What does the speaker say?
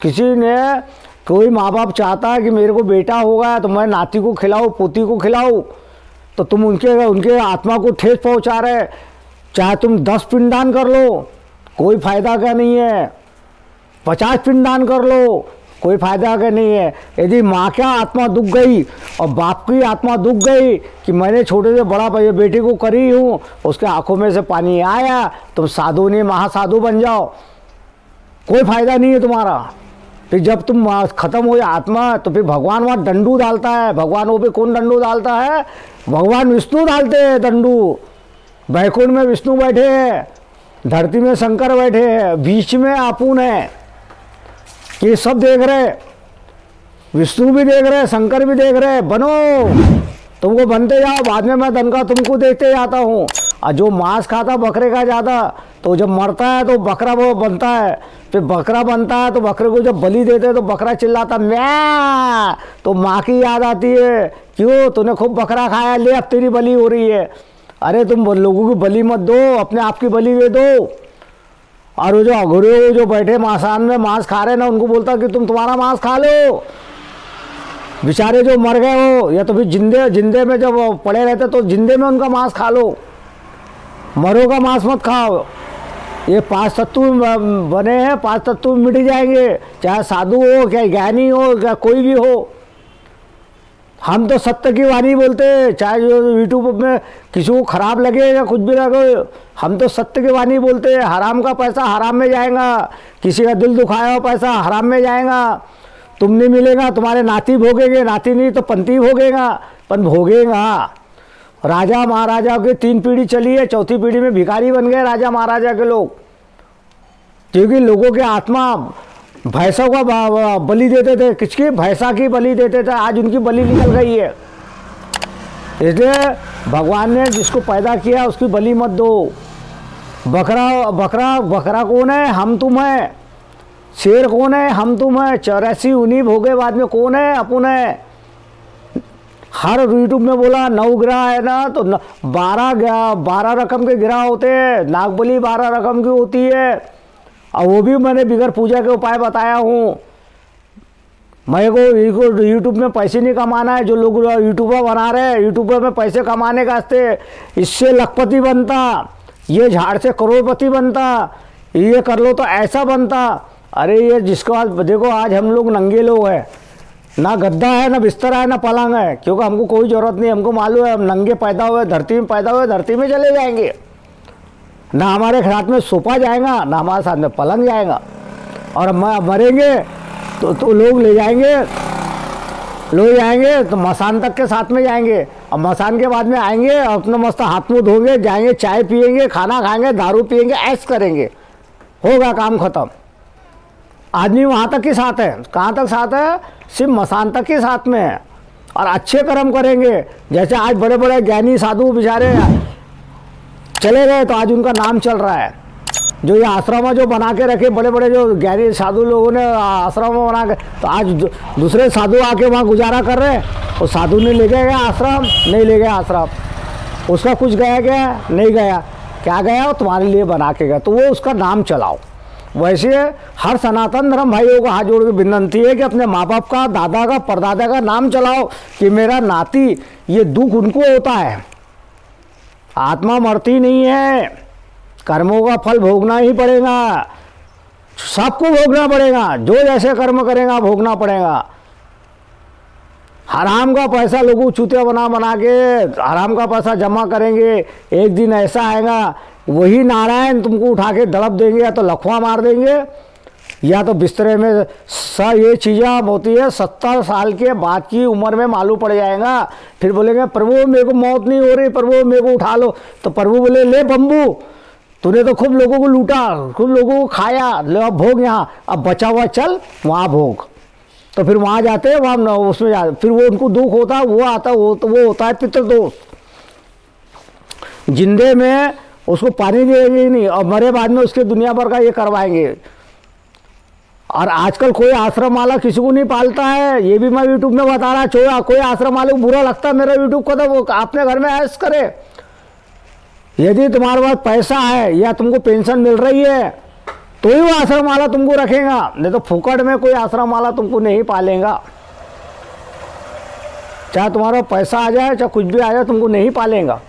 किसी ने कोई माँ बाप चाहता है कि मेरे को बेटा होगा तो मैं नाती को खिलाऊं पोती को खिलाऊं, तो तुम उनके आत्मा को ठेस पहुंचा रहे। चाहे तुम 10 पिंडदान कर लो कोई फायदा का नहीं है, 50 पिंडदान कर लो कोई फायदा का नहीं है। यदि माँ का आत्मा दुख गई और बाप की आत्मा दुख गई कि मैंने छोटे से बड़ा बेटे को करी हूँ, उसके आंखों में से पानी आया, तुम साधु नहीं महासाधु बन जाओ, कोई फायदा नहीं है तुम्हारा। फिर जब तुम खत्म हो आत्मा तो फिर भगवान वहाँ दंडू डालता है। भगवान वो पे कौन दंडू डालता है? भगवान विष्णु डालते हैं दंडू। बैकुंठ में विष्णु बैठे हैं, धरती में शंकर बैठे हैं, बीच में आपून है। ये सब देख रहे, विष्णु भी देख रहे, शंकर भी देख रहे। बनो, तुमको बनते जाओ, बाद में मैं धन का तुमको देखते जाता हूँ। और जो मांस खाता बकरे का ज़्यादा, तो जब मरता है तो बकरा वो बनता है, फिर बकरा बनता है तो बकरे को जब बलि देते हैं तो बकरा चिल्लाता म्या, तो माँ की याद आती है। क्यों? तूने खूब बकरा खाया, ले अब तेरी बलि हो रही है। अरे तुम लोगों की बलि मत दो, अपने आप की बलि दे दो। और वो जो अघोरे जो बैठे मांसान में मांस खा रहे ना, उनको बोलता कि तुम तुम्हारा मांस खा लो। बेचारे जो मर गए हो, या तो फिर जिंदे में जब पड़े रहते तो जिंदे में उनका मांस खा लो, मरो का मांस मत खाओ। ये 5 तत्व बने हैं, 5 तत्व मिट जाएंगे, चाहे साधु हो, क्या ज्ञानी हो, क्या कोई भी हो। हम तो सत्य की वाणी बोलते हैं, चाहे जो यूट्यूब में किसी को खराब लगे या कुछ भी लगे, हम तो सत्य की वाणी बोलते हैं। हराम का पैसा हराम में जाएगा, किसी का दिल दुखाया हुआ पैसा हराम में जाएगा। तुम नहीं मिलेगा, तुम्हारे नाती भोगेंगे, नाती नहीं तो पंती भोगेगा, पर भोगेगा। राजा महाराजा की 3 पीढ़ी चली है, 4थी पीढ़ी में भिखारी बन गए राजा महाराजा के लोग, क्योंकि लोगों के आत्मा भैंसों का बलि देते थे। किसकी? भैंसा की बलि देते थे। आज उनकी बलि निकल गई है। इसलिए भगवान ने जिसको पैदा किया उसकी बलि मत दो। बकरा कौन है? हम तुम है। शेर कौन है? हम तुम है। 84 उन्हीं भोगे बाद में कौन है? अपन है। हर यूट्यूब में बोला 9 ग्रह है ना, तो 12 रकम के ग्रह होते हैं। नागबली 12 रकम की होती है, और वो भी मैंने बिगर पूजा के उपाय बताया हूँ। मेरे को यूट्यूब में पैसे नहीं कमाना है। जो लोग यूट्यूबर बना रहे हैं, यूट्यूबर में पैसे कमाने का वास्ते, इससे लखपति बनता, ये झाड़ से करोड़पति बनता, ये कर लो तो ऐसा बनता। अरे ये जिसको आज देखो, आज हम लोग नंगे लोग हैं, ना गद्दा है, ना बिस्तर है, ना पलंग है, क्योंकि हमको कोई ज़रूरत नहीं। हमको मालूम है हम नंगे पैदा हुए, धरती में पैदा हुए, धरती में चले जाएंगे। ना हमारे साथ में सोफा जाएगा, ना हमारे साथ में पलंग जाएगा। और मरेंगे तो लोग ले जाएंगे तो मसान तक के साथ में जाएंगे। और मसान के बाद में आएंगे, अपना मस्त हाथ मुँह धोंगे, जाएंगे, चाय पिएंगे, खाना खाएंगे, दारू पिएंगे, ऐश करेंगे, होगा काम खत्म। आदमी वहाँ तक के साथ है। कहाँ तक साथ है? सिर्फ मसान तक के साथ में है। और अच्छे कर्म करेंगे। जैसे आज बड़े बड़े ज्ञानी साधु बेचारे चले गए तो आज उनका नाम चल रहा है। जो ये आश्रम जो बना के रखे, बड़े बड़े जो ज्ञानी साधु लोगों ने आश्रम बना के, तो आज दूसरे साधु आके वहाँ गुजारा कर रहे हैं। उस साधु ने ले गया आश्रम? नहीं ले गया आश्रम। उसका कुछ गया नहीं गया। क्या गया? वो तुम्हारे लिए बना के गया, तो वो उसका नाम चलाओ। वैसे हर सनातन धर्म भाइयों को हाथ जोड़ के विनती है कि अपने माँ बाप का, दादा का, परदादा का नाम चलाओ कि मेरा नाती, ये दुख उनको होता है। आत्मा मरती नहीं है, कर्मों का फल भोगना ही पड़ेगा, सबको भोगना पड़ेगा। जो जैसे कर्म करेगा भोगना पड़ेगा। हराम का पैसा लोगों चूतिया बना के हराम का पैसा जमा करेंगे, एक दिन ऐसा आएगा वही नारायण तुमको उठा के दड़प देंगे, या तो लखवा मार देंगे, या तो बिस्तरे में ये चीज़ें होती है 70 साल के बाद की उम्र में मालूम पड़ जाएगा। फिर बोलेंगे प्रभु मेरे को मौत नहीं हो रही, प्रभु मेरे को उठा लो। तो प्रभु बोले ले बम्बू, तूने तो खूब लोगों को लूटा, खूब लोगों को खाया, ले अब भोग यहाँ, अब बचा हुआ चल वहाँ भोग। तो फिर वहाँ जाते हैं, वहाँ उसमें जाते, फिर वो उनको दुख होता है, वो आता वो तो वो होता है पितृदोष। जिंदे में उसको पानी देंगे ही नहीं, और मरे बाद में उसके दुनिया भर का ये करवाएंगे। और आजकल कोई आश्रम वाला किसी को नहीं पालता है, ये भी मैं यूट्यूब में बता रहा। छोड़ा, कोई आश्रम वाले को बुरा लगता है मेरा यूट्यूब को, तो वो अपने घर में ऐश करे। यदि तुम्हारे पास पैसा है या तुमको पेंशन मिल रही है तो ही वो आश्रम वाला तुमको रखेगा, नहीं तो फुकट में कोई आश्रम वाला तुमको नहीं पालेगा। चाहे तुम्हारा पैसा आ जाए चाहे कुछ भी आ जाए, तुमको नहीं पालेगा।